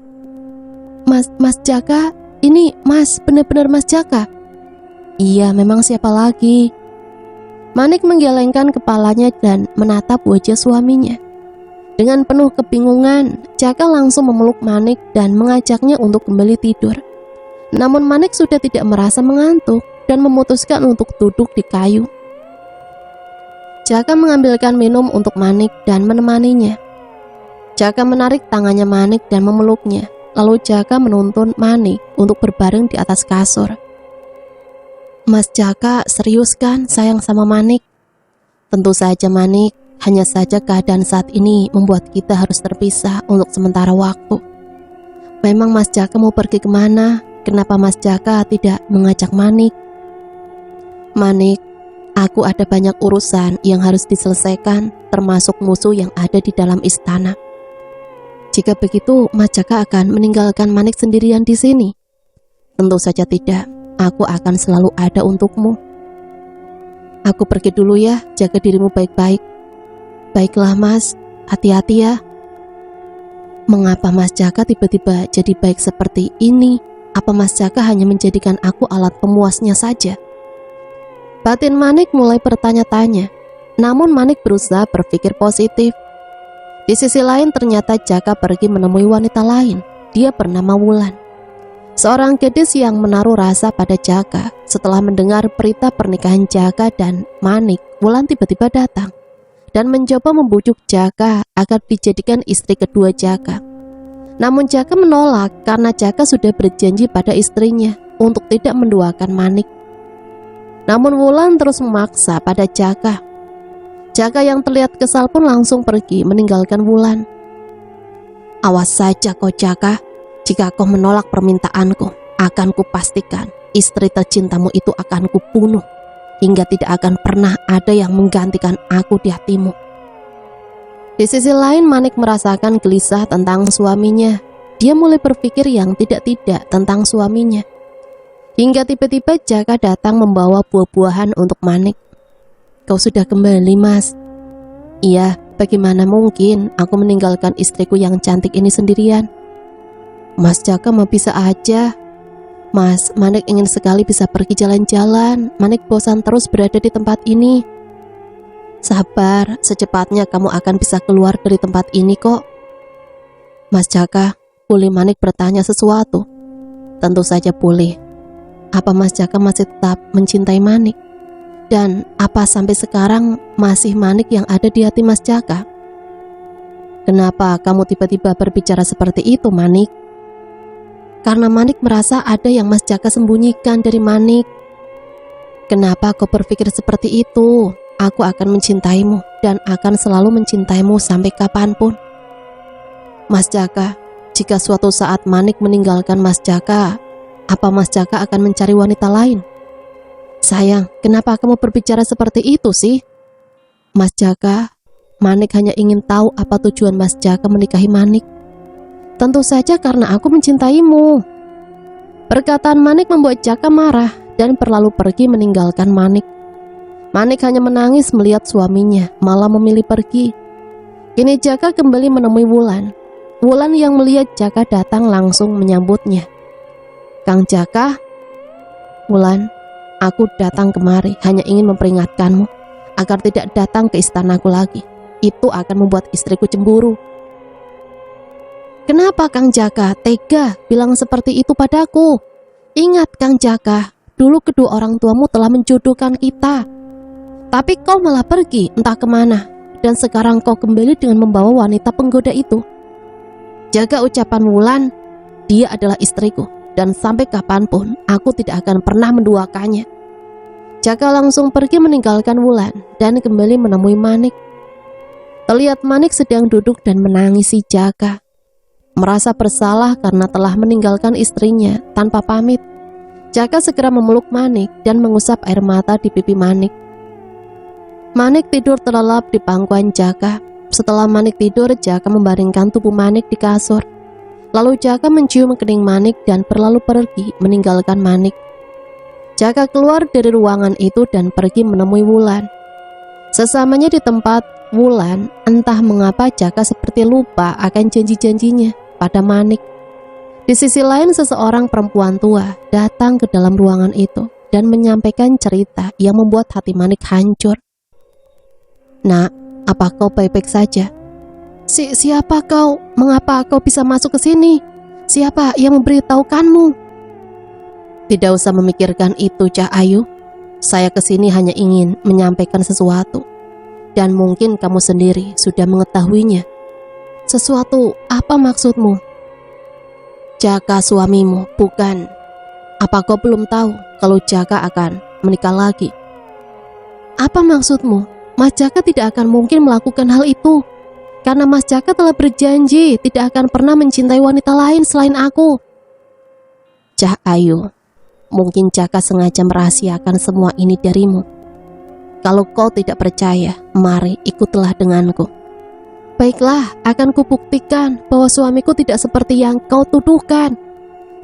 Mas Jaka, ini Mas, benar-benar Mas Jaka. Iya, memang siapa lagi? Manik menggelengkan kepalanya dan menatap wajah suaminya. Dengan penuh kebingungan, Jaka langsung memeluk Manik dan mengajaknya untuk kembali tidur. Namun Manik sudah tidak merasa mengantuk dan memutuskan untuk duduk di kayu. Jaka mengambilkan minum untuk Manik dan menemaninya. Jaka menarik tangannya Manik dan memeluknya. Lalu Jaka menuntun Manik untuk berbaring di atas kasur. Mas Jaka serius kan sayang sama Manik? Tentu saja Manik. Hanya saja keadaan saat ini membuat kita harus terpisah untuk sementara waktu. Memang Mas Jaka mau pergi kemana? Kenapa Mas Jaka tidak mengajak Manik? Manik, aku ada banyak urusan yang harus diselesaikan, termasuk musuh yang ada di dalam istana. Jika begitu, Mas Jaka akan meninggalkan Manik sendirian di sini? Tentu saja tidak. Aku akan selalu ada untukmu. Aku pergi dulu ya, jaga dirimu baik-baik. Baiklah Mas, hati-hati ya. Mengapa Mas Jaka tiba-tiba jadi baik seperti ini? Apa Mas Jaka hanya menjadikan aku alat pemuasnya saja? Batin Manik mulai bertanya-tanya. Namun Manik berusaha berpikir positif. Di sisi lain ternyata Jaka pergi menemui wanita lain. Dia bernama Wulan, seorang gadis yang menaruh rasa pada Jaka. Setelah mendengar berita pernikahan Jaka dan Manik, Wulan tiba-tiba datang dan mencoba membujuk Jaka agar dijadikan istri kedua Jaka. Namun Jaka menolak karena Jaka sudah berjanji pada istrinya untuk tidak menduakan Manik. Namun Wulan terus memaksa pada Jaka. Jaka yang terlihat kesal pun langsung pergi meninggalkan Wulan. Awas saja kau Jaka, jika kau menolak permintaanku, akan kupastikan istri tercintamu itu akan kubunuh. hingga tidak akan pernah ada yang menggantikan aku di hatimu. Di sisi lain, Manik merasakan gelisah tentang suaminya. Dia mulai berpikir yang tidak-tidak tentang suaminya. Hingga tiba-tiba Jaka datang membawa buah-buahan untuk Manik. Kau sudah kembali, Mas. Iya, bagaimana mungkin aku meninggalkan istriku yang cantik ini sendirian? Mas Jaka mau bisa aja. Mas, Manik ingin sekali bisa pergi jalan-jalan. Manik bosan terus berada di tempat ini. Sabar, secepatnya kamu akan bisa keluar dari tempat ini kok. Mas Jaka, boleh Manik bertanya sesuatu? Tentu saja boleh. Apa Mas Jaka masih tetap mencintai Manik? Dan apa sampai sekarang masih Manik yang ada di hati Mas Jaka? Kenapa kamu tiba-tiba berbicara seperti itu, Manik? Karena Manik merasa ada yang Mas Jaka sembunyikan dari Manik. Kenapa kau berpikir seperti itu? Aku akan mencintaimu dan akan selalu mencintaimu sampai kapanpun. Mas Jaka, jika suatu saat Manik meninggalkan Mas Jaka, apa Mas Jaka akan mencari wanita lain? Sayang, kenapa kamu berbicara seperti itu sih? Mas Jaka, Manik hanya ingin tahu apa tujuan Mas Jaka menikahi Manik. Tentu saja karena aku mencintaimu. Perkataan Manik membuat Jaka marah dan berlalu pergi meninggalkan Manik. Manik hanya menangis melihat suaminya malah memilih pergi. Kini Jaka kembali menemui Wulan. Wulan yang melihat Jaka datang langsung menyambutnya. Kang Jaka, Wulan, aku datang kemari hanya ingin memperingatkanmu agar tidak datang ke istanaku lagi. Itu akan membuat istriku cemburu. Kenapa Kang Jaka tega bilang seperti itu padaku? Ingat Kang Jaka, dulu kedua orang tuamu telah menjodohkan kita. Tapi kau malah pergi entah kemana. Dan sekarang kau kembali dengan membawa wanita penggoda itu. Jaga ucapan Wulan, dia adalah istriku. Dan sampai kapanpun aku tidak akan pernah menduakannya. Jaka langsung pergi meninggalkan Wulan dan kembali menemui Manik. Terlihat Manik sedang duduk dan menangisi Jaka. Merasa bersalah karena telah meninggalkan istrinya tanpa pamit. Jaka segera memeluk Manik dan mengusap air mata di pipi Manik. Manik tidur terlelap di pangkuan Jaka. Setelah Manik tidur, Jaka membaringkan tubuh Manik di kasur. Lalu Jaka mencium kening Manik dan berlalu pergi meninggalkan Manik. Jaka keluar dari ruangan itu dan pergi menemui Wulan. Sesamanya di tempat Wulan, entah mengapa Jaka seperti lupa akan janji-janjinya pada Manik. Di sisi lain, seseorang perempuan tua datang ke dalam ruangan itu dan menyampaikan cerita yang membuat hati Manik hancur. Nak, apa kau baik-baik saja? Siapa kau? Mengapa kau bisa masuk ke sini? Siapa yang memberitahukanmu? Tidak usah memikirkan itu, Cah Ayu. Saya kesini hanya ingin menyampaikan sesuatu. Dan mungkin kamu sendiri sudah mengetahuinya. Sesuatu apa maksudmu? Jaka suamimu, bukan? Apa kau belum tahu kalau Jaka akan menikah lagi? Apa maksudmu? Mas Jaka tidak akan mungkin melakukan hal itu. Karena Mas Jaka telah berjanji tidak akan pernah mencintai wanita lain selain aku. Cah Ayu, mungkin Jaka sengaja merahasiakan semua ini darimu. Kalau kau tidak percaya, mari ikutlah denganku. Baiklah, akan kubuktikan bahwa suamiku tidak seperti yang kau tuduhkan.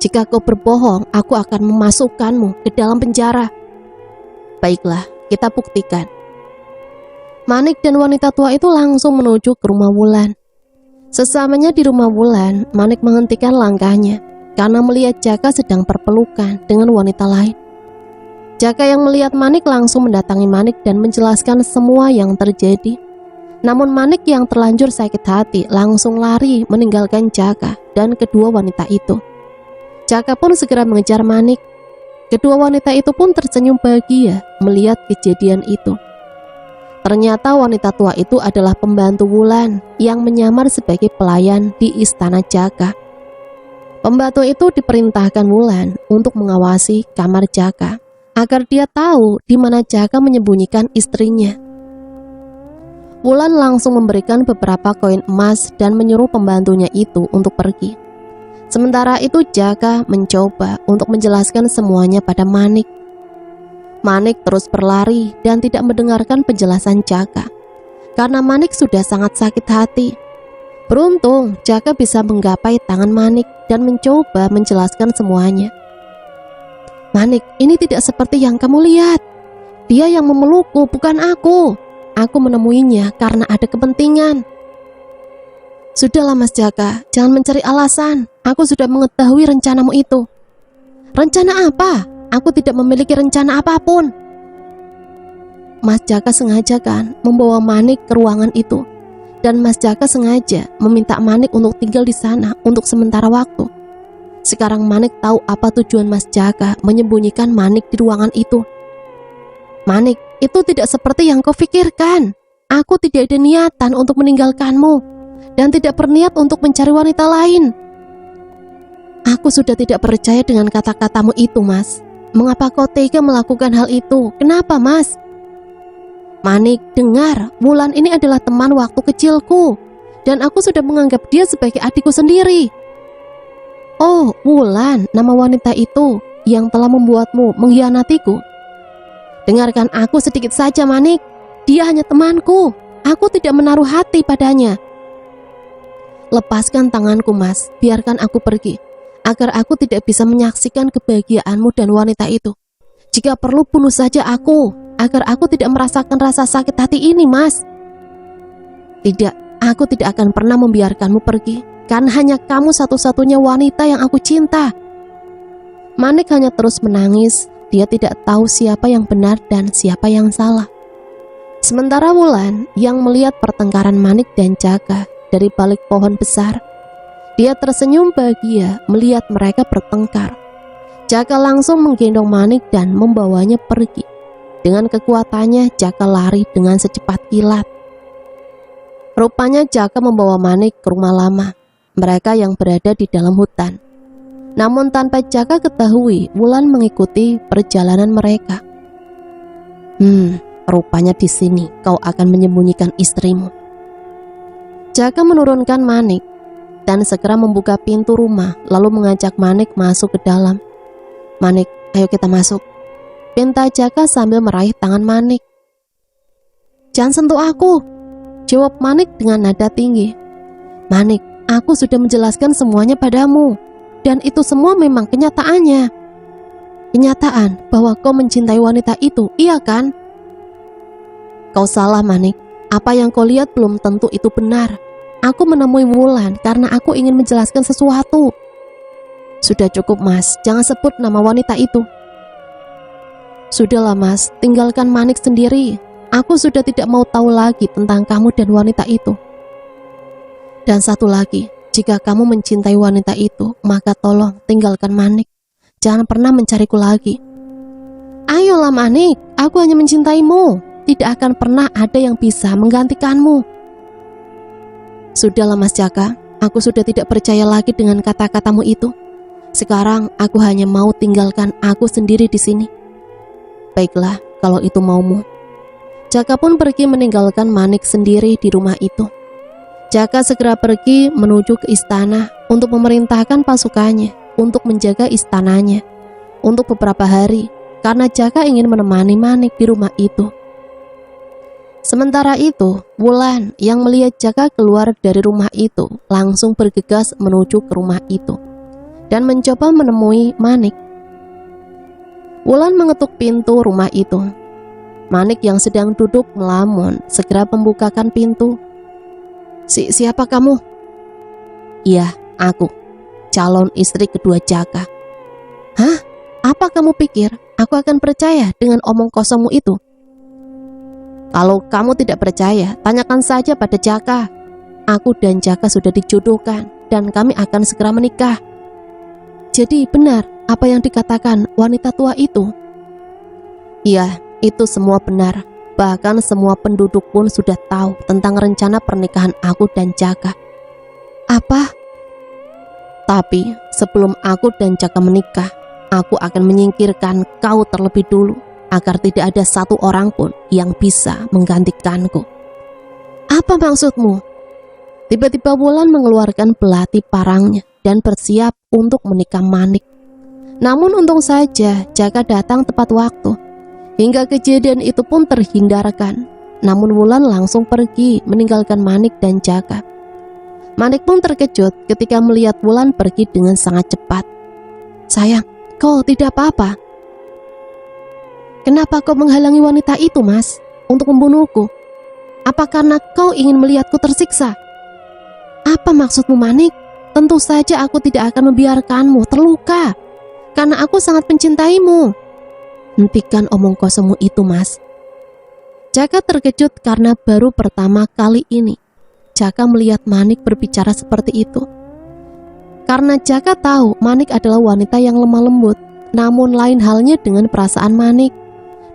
Jika kau berbohong, aku akan memasukkanmu ke dalam penjara. Baiklah, kita buktikan. Manik dan wanita tua itu langsung menuju ke rumah Wulan. Sesamanya di rumah Wulan, Manik menghentikan langkahnya karena melihat Jaka sedang berpelukan dengan wanita lain. Jaka yang melihat Manik langsung mendatangi Manik dan menjelaskan semua yang terjadi. Namun Manik yang terlanjur sakit hati langsung lari meninggalkan Jaka dan kedua wanita itu. Jaka pun segera mengejar Manik. Kedua wanita itu pun tersenyum bahagia melihat kejadian itu. Ternyata wanita tua itu adalah pembantu Wulan yang menyamar sebagai pelayan di istana Jaka. Pembantu itu diperintahkan Wulan untuk mengawasi kamar Jaka agar dia tahu di mana Jaka menyembunyikan istrinya. Wulan langsung memberikan beberapa koin emas dan menyuruh pembantunya itu untuk pergi. Sementara itu Jaka mencoba untuk menjelaskan semuanya pada Manik. Manik terus berlari dan tidak mendengarkan penjelasan Jaka, karena Manik sudah sangat sakit hati. Beruntung Jaka bisa menggapai tangan Manik dan mencoba menjelaskan semuanya. Manik, ini tidak seperti yang kamu lihat. Dia yang memelukku, bukan aku. Aku menemuinya karena ada kepentingan. Sudahlah Mas Jaka, jangan mencari alasan. Aku sudah mengetahui rencanamu itu. Rencana apa? Aku tidak memiliki rencana apapun. Mas Jaka sengaja kan membawa Manik ke ruangan itu. Dan Mas Jaka sengaja meminta Manik untuk tinggal di sana untuk sementara waktu. Sekarang Manik tahu apa tujuan Mas Jaka menyembunyikan Manik di ruangan itu. Manik, itu tidak seperti yang kau pikirkan. Aku tidak ada niatan untuk meninggalkanmu dan tidak berniat untuk mencari wanita lain. Aku sudah tidak percaya dengan kata-katamu itu, Mas. Mengapa kau tega melakukan hal itu? Kenapa, Mas? Manik, dengar, Wulan ini adalah teman waktu kecilku, dan aku sudah menganggap dia sebagai adikku sendiri. Oh, Wulan, nama wanita itu yang telah membuatmu mengkhianatiku. Dengarkan aku sedikit saja, Manik. Dia hanya temanku. Aku tidak menaruh hati padanya. Lepaskan tanganku, Mas. Biarkan aku pergi, agar aku tidak bisa menyaksikan kebahagiaanmu dan wanita itu. Jika perlu bunuh saja aku, agar aku tidak merasakan rasa sakit hati ini, Mas. Tidak, aku tidak akan pernah membiarkanmu pergi, karena hanya kamu satu-satunya wanita yang aku cinta. Manik hanya terus menangis. Dia tidak tahu siapa yang benar dan siapa yang salah. Sementara Wulan yang melihat pertengkaran Manik dan Jaka dari balik pohon besar, dia tersenyum bahagia melihat mereka bertengkar. Jaka langsung menggendong Manik dan membawanya pergi. Dengan kekuatannya, Jaka lari dengan secepat kilat. Rupanya Jaka membawa Manik ke rumah lama mereka yang berada di dalam hutan. Namun tanpa Jaka ketahui, Wulan mengikuti perjalanan mereka. Rupanya di sini kau akan menyembunyikan istrimu. Jaka menurunkan Manik dan segera membuka pintu rumah, lalu mengajak Manik masuk ke dalam. Manik, ayo kita masuk, pinta Jaka sambil meraih tangan Manik. Jangan sentuh aku, jawab Manik dengan nada tinggi. Manik, aku sudah menjelaskan semuanya padamu, dan itu semua memang kenyataannya. Kenyataan bahwa kau mencintai wanita itu, iya kan? Kau salah, Manik. Apa yang kau lihat belum tentu itu benar. Aku menemui Wulan karena aku ingin menjelaskan sesuatu. Sudah cukup, Mas, jangan sebut nama wanita itu. Sudahlah, Mas, tinggalkan Manik sendiri. Aku sudah tidak mau tahu lagi tentang kamu dan wanita itu. Dan satu lagi, jika kamu mencintai wanita itu, maka tolong tinggalkan Manik. Jangan pernah mencariku lagi. Ayolah Manik, aku hanya mencintaimu. Tidak akan pernah ada yang bisa menggantikanmu. Sudahlah Mas Jaka, aku sudah tidak percaya lagi dengan kata-katamu itu. Sekarang aku hanya mau tinggalkan aku sendiri di sini. Baiklah, kalau itu maumu. Jaka pun pergi meninggalkan Manik sendiri di rumah itu. Jaka segera pergi menuju ke istana untuk memerintahkan pasukannya untuk menjaga istananya untuk beberapa hari, karena Jaka ingin menemani Manik di rumah itu. Sementara itu, Wulan yang melihat Jaka keluar dari rumah itu langsung bergegas menuju ke rumah itu dan mencoba menemui Manik. Wulan mengetuk pintu rumah itu. Manik yang sedang duduk melamun segera membukakan pintu. Siapa kamu? Iya, aku, calon istri kedua Jaka. Hah? Apa kamu pikir aku akan percaya dengan omong kosongmu itu? Kalau kamu tidak percaya, tanyakan saja pada Jaka. Aku dan Jaka sudah dijodohkan dan kami akan segera menikah. Jadi benar apa yang dikatakan wanita tua itu? Iya, itu semua benar. Bahkan semua penduduk pun sudah tahu tentang rencana pernikahan aku dan Jaka. Apa? Tapi sebelum aku dan Jaka menikah, aku akan menyingkirkan kau terlebih dulu, agar tidak ada satu orang pun yang bisa menggantikanku. Apa maksudmu? Tiba-tiba Wulan mengeluarkan belati parangnya dan bersiap untuk menikah Manik. Namun untung saja Jaka datang tepat waktu. Hingga kejadian itu pun terhindarkan. Namun Wulan langsung pergi meninggalkan Manik dan Jaka. Manik pun terkejut ketika melihat Wulan pergi dengan sangat cepat. "Sayang, kau tidak apa-apa?" "Kenapa kau menghalangi wanita itu, Mas, untuk membunuhku? Apa karena kau ingin melihatku tersiksa?" "Apa maksudmu, Manik? Tentu saja aku tidak akan membiarkanmu terluka, karena aku sangat mencintaimu." "Hentikan omong kosongmu itu, Mas." Jaka terkejut karena baru pertama kali ini Jaka melihat Manik berbicara seperti itu. Karena Jaka tahu Manik adalah wanita yang lemah lembut, namun lain halnya dengan perasaan Manik.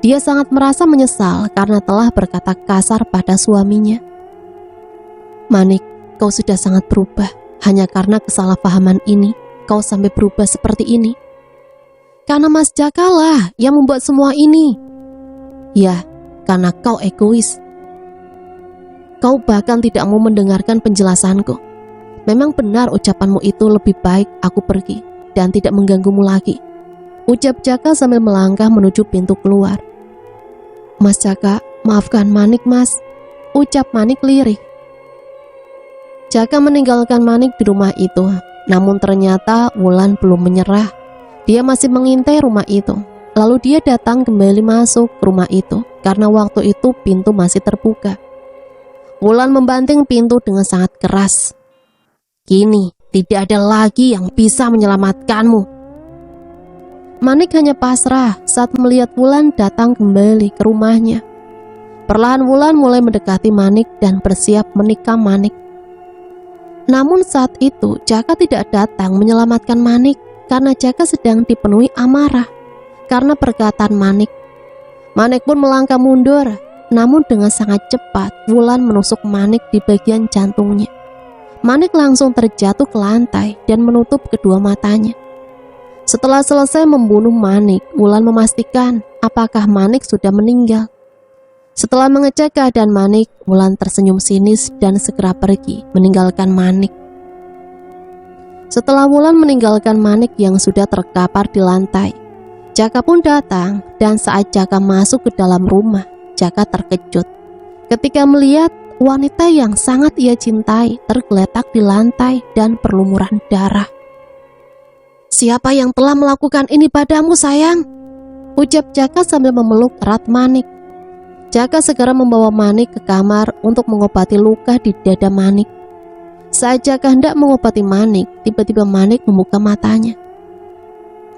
Dia sangat merasa menyesal karena telah berkata kasar pada suaminya. "Manik, kau sudah sangat berubah. Hanya karena kesalahpahaman ini, kau sampai berubah seperti ini. Karena Mas Jaka lah yang membuat semua ini." "Ya, karena kau egois. Kau bahkan tidak mau mendengarkan penjelasanku. Memang benar ucapanmu itu, lebih baik aku pergi dan tidak mengganggumu lagi," ucap Jaka sambil melangkah menuju pintu keluar. "Mas Jaka, maafkan Manik, Mas," ucap Manik lirih. Jaka meninggalkan Manik di rumah itu, namun ternyata Wulan belum menyerah. Dia masih mengintai rumah itu. Lalu dia datang kembali masuk ke rumah itu karena waktu itu pintu masih terbuka. Wulan membanting pintu dengan sangat keras. "Kini tidak ada lagi yang bisa menyelamatkanmu." Manik hanya pasrah saat melihat Wulan datang kembali ke rumahnya. Perlahan Wulan mulai mendekati Manik dan bersiap menikam Manik. Namun saat itu Jaka tidak datang menyelamatkan Manik karena Jaka sedang dipenuhi amarah karena perkataan Manik. Manik pun melangkah mundur, namun dengan sangat cepat Wulan menusuk Manik di bagian jantungnya. Manik langsung terjatuh ke lantai dan menutup kedua matanya. Setelah selesai membunuh Manik, Wulan memastikan apakah Manik sudah meninggal. Setelah mengecek keadaan Manik, Wulan tersenyum sinis dan segera pergi meninggalkan Manik. Setelah Wulan meninggalkan Manik yang sudah terkapar di lantai, Jaka pun datang, dan saat Jaka masuk ke dalam rumah, Jaka terkejut ketika melihat wanita yang sangat ia cintai tergeletak di lantai dan berlumuran darah. "Siapa yang telah melakukan ini padamu, sayang?" ucap Jaka sambil memeluk erat Manik. Jaka segera membawa Manik ke kamar untuk mengobati luka di dada Manik. Saat Jaka hendak mengobati Manik, tiba-tiba Manik membuka matanya.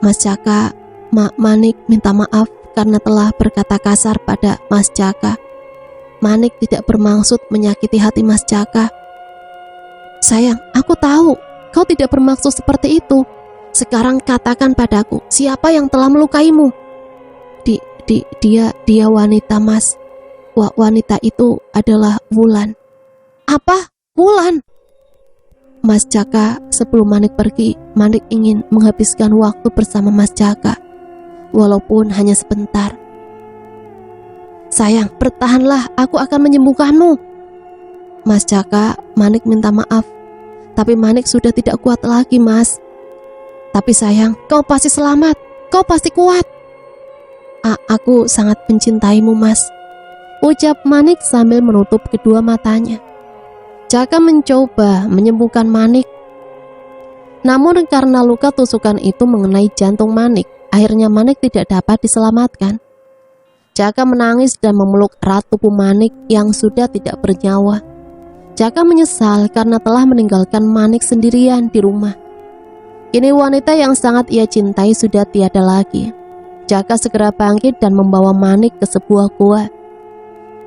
"Mas Jaka, Manik minta maaf karena telah berkata kasar pada Mas Jaka. Manik tidak bermaksud menyakiti hati Mas Jaka." "Sayang, aku tahu kau tidak bermaksud seperti itu. Sekarang katakan padaku, siapa yang telah melukaimu?" Dia wanita, Mas. Wanita itu adalah Wulan." "Apa? Wulan?" "Mas Jaka, sebelum Manik pergi, Manik ingin menghabiskan waktu bersama Mas Jaka, walaupun hanya sebentar." "Sayang, bertahanlah, aku akan menyembuhkanmu." "Mas Jaka, Manik minta maaf, tapi Manik sudah tidak kuat lagi, Mas." "Tapi sayang, kau pasti selamat, kau pasti kuat." Aku sangat mencintaimu, Mas," ucap Manik sambil menutup kedua matanya. Jaka mencoba menyembuhkan Manik. Namun karena luka tusukan itu mengenai jantung Manik, akhirnya Manik tidak dapat diselamatkan. Jaka menangis dan memeluk erat tubuh Manik yang sudah tidak bernyawa. Jaka menyesal karena telah meninggalkan Manik sendirian di rumah. Kini wanita yang sangat ia cintai sudah tiada lagi. Jaka segera bangkit dan membawa Manik ke sebuah gua.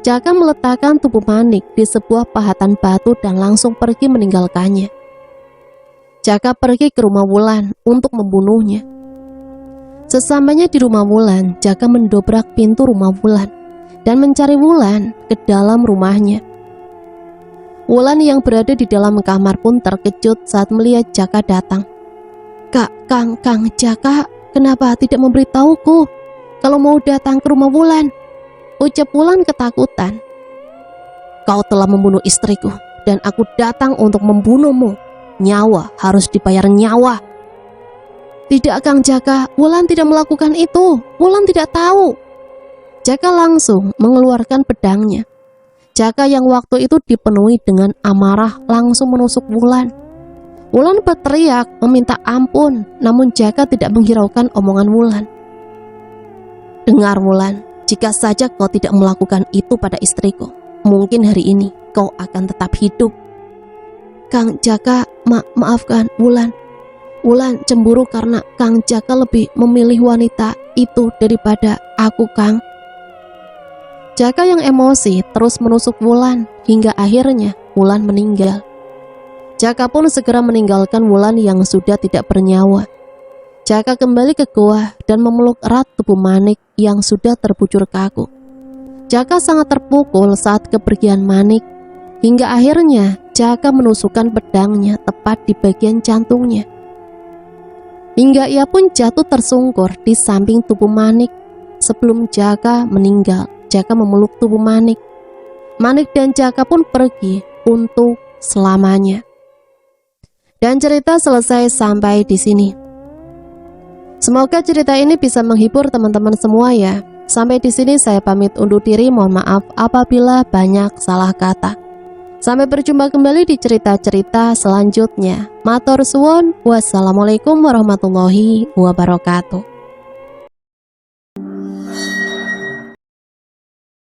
Jaka meletakkan tubuh Manik di sebuah pahatan batu dan langsung pergi meninggalkannya. Jaka pergi ke rumah Wulan untuk membunuhnya. Sesampainya di rumah Wulan, Jaka mendobrak pintu rumah Wulan dan mencari Wulan ke dalam rumahnya. Wulan yang berada di dalam kamar pun terkejut saat melihat Jaka datang. Kang Jaka, kenapa tidak memberitahuku kalau mau datang ke rumah Wulan?" ucap Wulan ketakutan. "Kau telah membunuh istriku dan aku datang untuk membunuhmu. Nyawa harus dibayar nyawa." "Tidak, Kang Jaka, Wulan tidak melakukan itu. Wulan tidak tahu." Jaka langsung mengeluarkan pedangnya. Jaka yang waktu itu dipenuhi dengan amarah langsung menusuk Wulan. Wulan berteriak meminta ampun, namun Jaka tidak menghiraukan omongan Wulan. Dengar Wulan, jika saja kau tidak melakukan itu pada istriku, mungkin hari ini kau akan tetap hidup. Kang Jaka, maafkan Wulan. Wulan cemburu karena Kang Jaka lebih memilih wanita itu daripada aku, Kang. Jaka yang emosi terus menusuk Wulan hingga akhirnya Wulan meninggal. Jaka pun segera meninggalkan Wulan yang sudah tidak bernyawa. Jaka kembali ke gua dan memeluk erat tubuh Manik yang sudah terbujur kaku. Jaka sangat terpukul saat kepergian Manik, hingga akhirnya Jaka menusukkan pedangnya tepat di bagian jantungnya. Hingga ia pun jatuh tersungkur di samping tubuh Manik. Sebelum Jaka meninggal, Jaka memeluk tubuh Manik. Manik dan Jaka pun pergi untuk selamanya. Dan cerita selesai sampai di sini. Semoga cerita ini bisa menghibur teman-teman semua ya. Sampai di sini saya pamit undur diri. Mohon maaf apabila banyak salah kata. Sampai berjumpa kembali di cerita-cerita selanjutnya. Matur suwun. Wassalamualaikum warahmatullahi wabarakatuh.